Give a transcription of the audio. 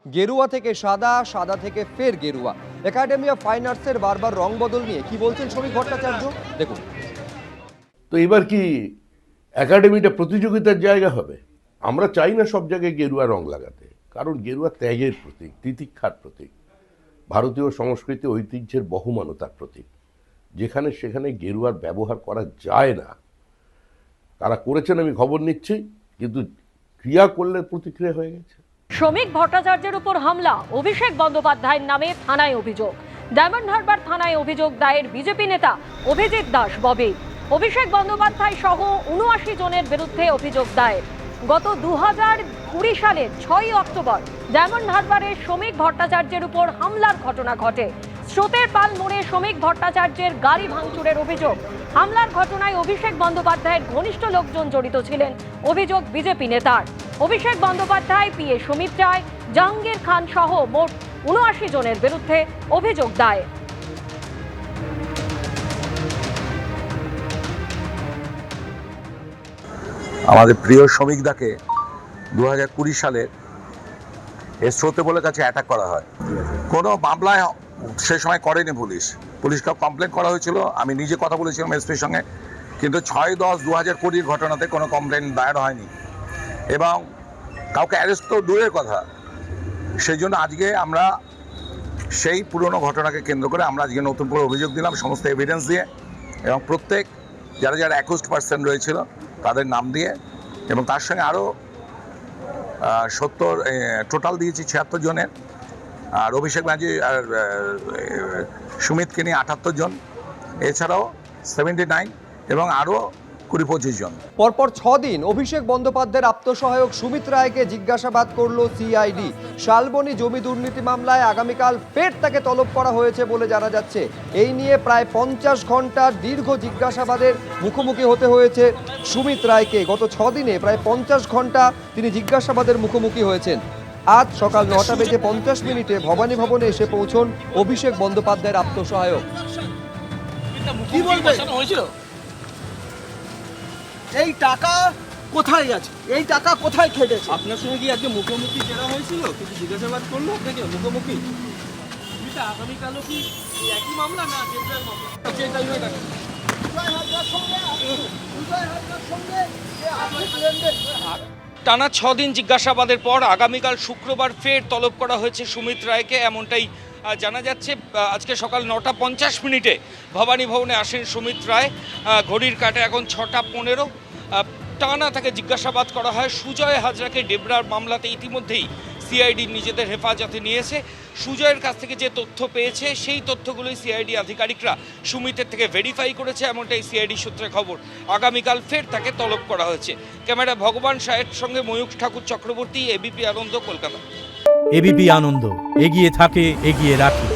গেরুয়া থেকে সাদা, সাদা থেকে ফের গেরুয়া। একাডেমি অফ ফাইন আর্টসের বারবার রং বদল নিয়ে কি বলছেন শ্রমিক ভট্টাচার্য, দেখুন। তো এবার কি একাডেমিটা প্রতিযোগিতার জায়গা হবে? আমরা চাই না সব জায়গায় গেরুয়া রং লাগাতে, কারণ গেরুয়া ত্যাগের প্রতীক, তিতিক্ষার প্রতীক, ভারতীয় সংস্কৃতি ঐতিহ্যের বহমানতার প্রতীক। যেখানে সেখানে গেরুয়ার ব্যবহার করা যায় না। তারা করেছেন আমি খবর নিচ্ছি, কিন্তু ক্রিয়া করলে প্রতিক্রিয়া হয়ে গেছে। শ্রমিক ভট্টাচার্যের উপর হামলা, অভিষেক বন্দ্যোপাধ্যায়ের নামে থানায় অভিযোগ। ডায়মন্ড হারবার থানায় অভিযোগ দায়ের বিজেপি নেতা অভিজিৎ দাস ববি। অভিষেক বন্দ্যোপাধ্যায় সহ ৭৯ জনের বিরুদ্ধে অভিযোগ দায়ের। গত ২০২০ সালের ৬ই অক্টোবর ডায়মন্ড হারবারের শ্রমিক ভট্টাচার্যের উপর হামলার ঘটনা ঘটে। স্রোতের পাল মোড়ে শ্রমিক ভট্টাচার্যের গাড়ি ভাঙচুরের অভিযোগ। হামলার ঘটনায় অভিষেক বন্দ্যোপাধ্যায়ের ঘনিষ্ঠ লোকজন জড়িত ছিলেন, অভিযোগ বিজেপি নেতার। অভিষেক বন্দ্যোপাধ্যায়, পিএ সুমিত রায়, জাহাঙ্গীর খান সহ মোট ৭৯ জনের বিরুদ্ধে অভিযোগ দায়ের। আমাদের প্রিয় শ্রমিকদাকে ২০২০ সালে স্রোতে বলে কাছে অ্যাটাক করা হয়। কোনো মামলায় সে সময় করেনি পুলিশকে কমপ্লেন করা হয়েছিল। আমি নিজে কথা বলেছিলাম এসপির সঙ্গে, কিন্তু ৬-১০-২০২০ ঘটনাতে কোনো কমপ্লেন দায়ের হয়নি এবং কাউকে অ্যারেস্ট তো দূরের কথা। সেই জন্য আজকে আমরা সেই পুরনো ঘটনাকে কেন্দ্র করে আমরা আজকে নতুন করে অভিযোগ দিলাম সমস্ত এভিডেন্স দিয়ে, এবং প্রত্যেক যারা যারা অ্যাকিউজড পার্সন রয়েছিল তাদের নাম দিয়ে, এবং তার সঙ্গে আরও ৭০ টোটাল দিয়েছি ৭৬ জনের, আর অভিষেক ব্যানার্জি আর সুমিতকে নিয়ে ৭৮ জন, এছাড়াও 79 এবং আরও ২০-২৫ জন। পরপর ৬ দিন অভিষেক বন্দ্যোপাধ্যায়ের আত্মসহায়ক সুমিত রায়কে জিজ্ঞাসাবাদ করল সিআইডি। শালবনী জমি দুর্নীতি মামলায় আগামীকাল ফের তাকে তলব করা হয়েছে বলে জানা যাচ্ছে। এই নিয়ে প্রায় ৫০ ঘন্টার দীর্ঘ জিজ্ঞাসাবাদের মুখোমুখি হতে হয়েছে সুমিত রায়কে। গত ৬ দিনে প্রায় ৫০ ঘন্টা তিনি জিজ্ঞাসাবাদের মুখোমুখি হয়েছেন। আজ সকাল ৯:৫০ ভবানী ভবনে এসে পৌঁছন অভিষেক বন্দ্যোপাধ্যায়ের আত্মসহায়ক। কি বলবেন? এই টাকা কোথায় আছে? এই টাকা কোথায় খেটেছে? আপনার সঙ্গে কি আজকে মুখোমুখি জেরা হয়েছিল? কিছু জিজ্ঞাসাবাদ করলো আপনাকে মুখোমুখি? আগামীকালও কি একই মামলা না কেন্দ্রের মামলা? টানা ৬ দিন জিজ্ঞাসাবাদের পর আগামীকাল শুক্রবার ফের তলব করা হয়েছে সুমিত রায়কে, এমনটাই জানা যাচ্ছে। আজকে সকাল ৯:৫০ ভবানী ভবনে আসেন সুমিত রায়। ঘড়ির কাঁটা এখন ৬:১৫। টানা তাকে জিজ্ঞাসাবাদ করা হয়। সুজয় হাজরাকে ডেবরার মামলাতে ইতিমধ্যেই সিআইডি নিজেদের হেফাজতে নিয়েছে। সুজয়ের কাছ থেকে যে তথ্য পেয়েছে সেই তথ্যগুলোই সিআইডি আধিকারিকরা সুমিতের থেকে ভেরিফাই করেছে, এমনটাই সিআইডি সূত্রে খবর। আগামীকাল ফের তাকে তলব করা হয়েছে। ক্যামেরা ভগবান সায়ের সঙ্গে ময়ূখ ঠাকুর চক্রবর্তী, এবিপি আনন্দ, কলকাতা। এবিপি আনন্দ, এগিয়ে থাকে, এগিয়ে রাখে।